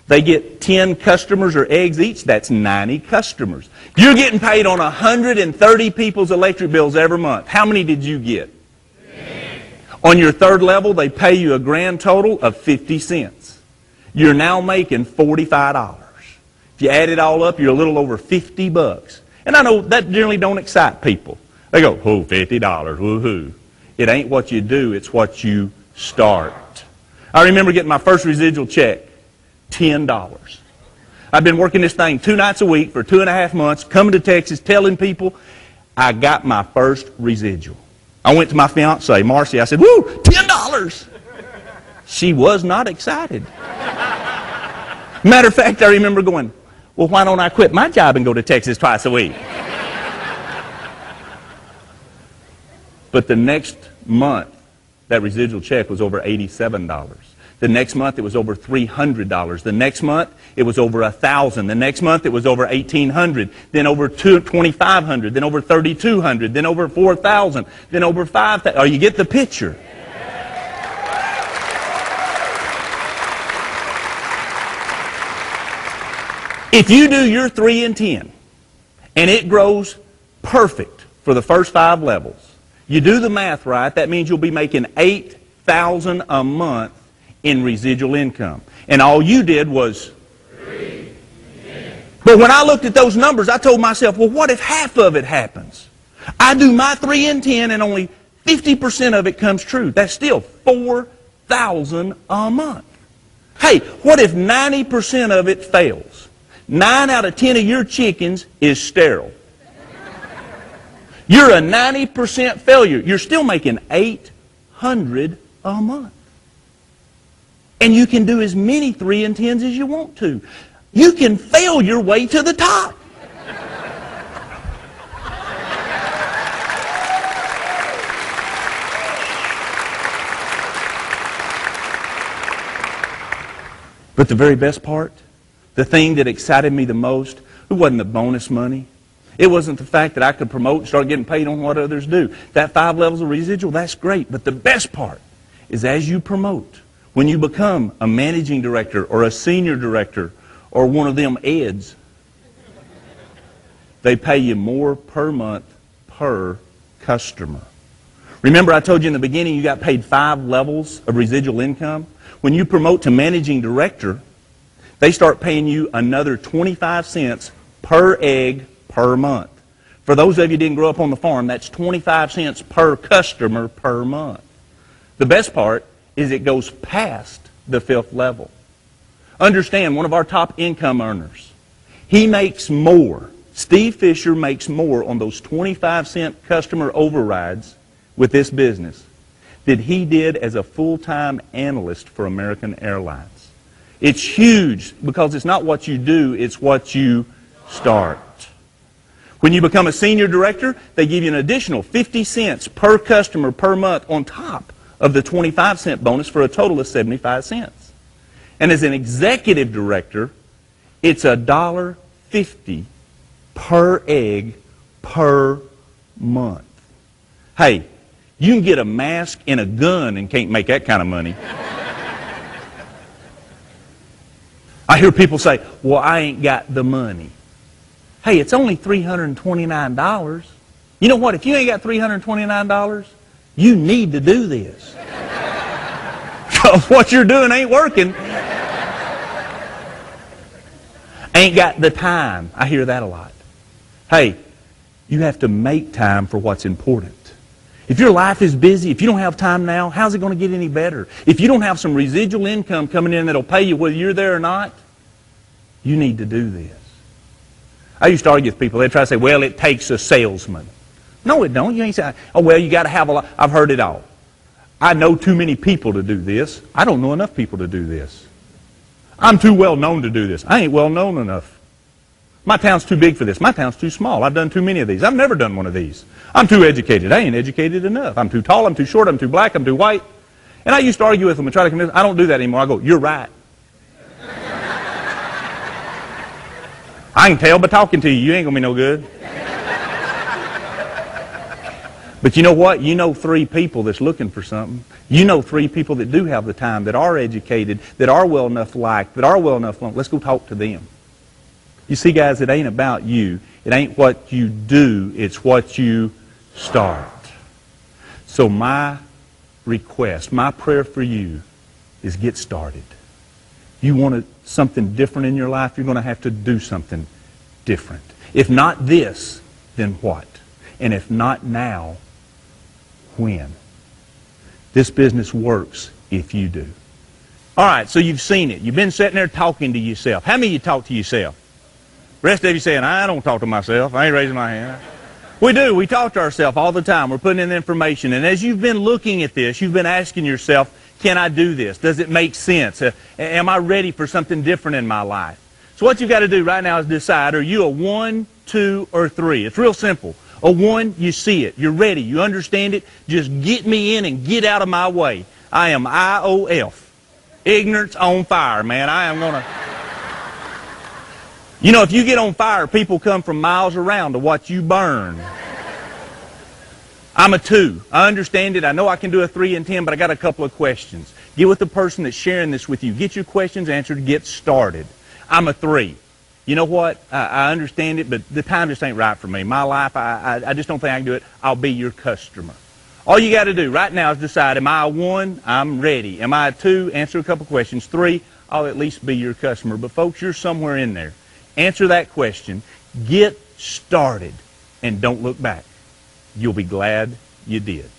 They get 10 customers or eggs each. That's 90 customers. You're getting paid on 130 people's electric bills every month. How many did you get? 10. On your third level, they pay you a grand total of 50 cents. You're now making $45. If you add it all up, you're a little over 50 bucks. And I know that generally don't excite people. They go, oh, $50, woohoo. It ain't what you do, it's what you start. I remember getting my first residual check, $10. I've been working this thing 2 nights a week for 2.5 months, coming to Texas, telling people I got my first residual. I went to my fiance, Marcy, I said, woo, $10. She was not excited. Matter of fact, I remember going, well, why don't I quit my job and go to Texas twice a week? But the next month, that residual check was over $87. The next month, it was over $300. The next month, it was over $1,000. The next month, it was over $1,800. Then over $2,500. Then over $3,200. Then over $4,000. Then over $5,000. Oh, you get the picture. If you do your 3 and 10, and it grows perfect for the first 5 levels, you do the math right, that means you'll be making $8,000 a month in residual income. And all you did was 3 and 10. But when I looked at those numbers, I told myself, well, what if half of it happens? I do my 3 and 10 and only 50% of it comes true. That's still $4,000 a month. Hey, what if 90% of it fails? 9 out of 10 of your chickens is sterile. You're a 90% failure. You're still making $800 a month. And you can do as many 3 and 10s as you want to. You can fail your way to the top. But the very best part, the thing that excited me the most, it wasn't the bonus money. It wasn't the fact that I could promote and start getting paid on what others do. That 5 levels of residual, that's great. But the best part is as you promote, when you become a managing director or a senior director or one of them eds, they pay you more per month per customer. Remember I told you in the beginning you got paid 5 levels of residual income? When you promote to managing director, they start paying you another 25 cents per egg per month. For those of you who didn't grow up on the farm, that's 25 cents per customer per month. The best part is it goes past the 5th level. Understand, one of our top income earners, he makes more. Steve Fisher makes more on those 25-cent customer overrides with this business than he did as a full-time analyst for American Airlines. It's huge because it's not what you do, it's what you start. When you become a senior director, they give you an additional 50 cents per customer per month on top of the 25-cent bonus for a total of 75 cents. And as an executive director, it's $1.50 per egg per month. Hey, you can get a mask and a gun and can't make that kind of money. I hear people say, well, I ain't got the money. Hey, it's only $329. You know what? If you ain't got $329, you need to do this. Because what you're doing ain't working. Ain't got the time. I hear that a lot. Hey, you have to make time for what's important. If your life is busy, if you don't have time now, how's it going to get any better? If you don't have some residual income coming in that'll pay you whether you're there or not, you need to do this. I used to argue with people. They'd try to say, well, it takes a salesman. No, it don't. You ain't saying, oh, well, you got to have a lot. I've heard it all. I know too many people to do this. I don't know enough people to do this. I'm too well known to do this. I ain't well known enough. My town's too big for this. My town's too small. I've done too many of these. I've never done one of these. I'm too educated. I ain't educated enough. I'm too tall. I'm too short. I'm too black. I'm too white. And I used to argue with them and try to convince them. I don't do that anymore. I go, you're right. I can tell by talking to you. You ain't going to be no good. But you know what? You know 3 people that's looking for something. You know 3 people that do have the time, that are educated, that are well enough liked, that are well enough known. Let's go talk to them. You see, guys, it ain't about you. It ain't what you do. It's what you start. So my request, my prayer for you is get started. You want something different in your life, you're going to have to do something different. If not this, then what? And if not now, when? This business works if you do. All right, so you've seen it. You've been sitting there talking to yourself. How many of you talk to yourself? The rest of you saying, I don't talk to myself. I ain't raising my hand. We do. We talk to ourselves all the time. We're putting in information. And as you've been looking at this, you've been asking yourself, can I do this? Does it make sense? Am I ready for something different in my life? So what you've got to do right now is decide, are you a 1, 2, or 3? It's real simple. A 1, you see it. You're ready. You understand it. Just get me in and get out of my way. I am IOF. Ignorance on fire, man. I am going to... You know, if you get on fire, people come from miles around to watch you burn. I'm a 2. I understand it. I know I can do a 3 and 10, but I got a couple of questions. Get with the person that's sharing this with you. Get your questions answered. Get started. I'm a 3. You know what? I understand it, but the time just ain't right for me. My life, I just don't think I can do it. I'll be your customer. All you got to do right now is decide, am I a 1? I'm ready. Am I a 2? Answer a couple questions. 3, I'll at least be your customer. But folks, you're somewhere in there. Answer that question. Get started. And don't look back. You'll be glad you did.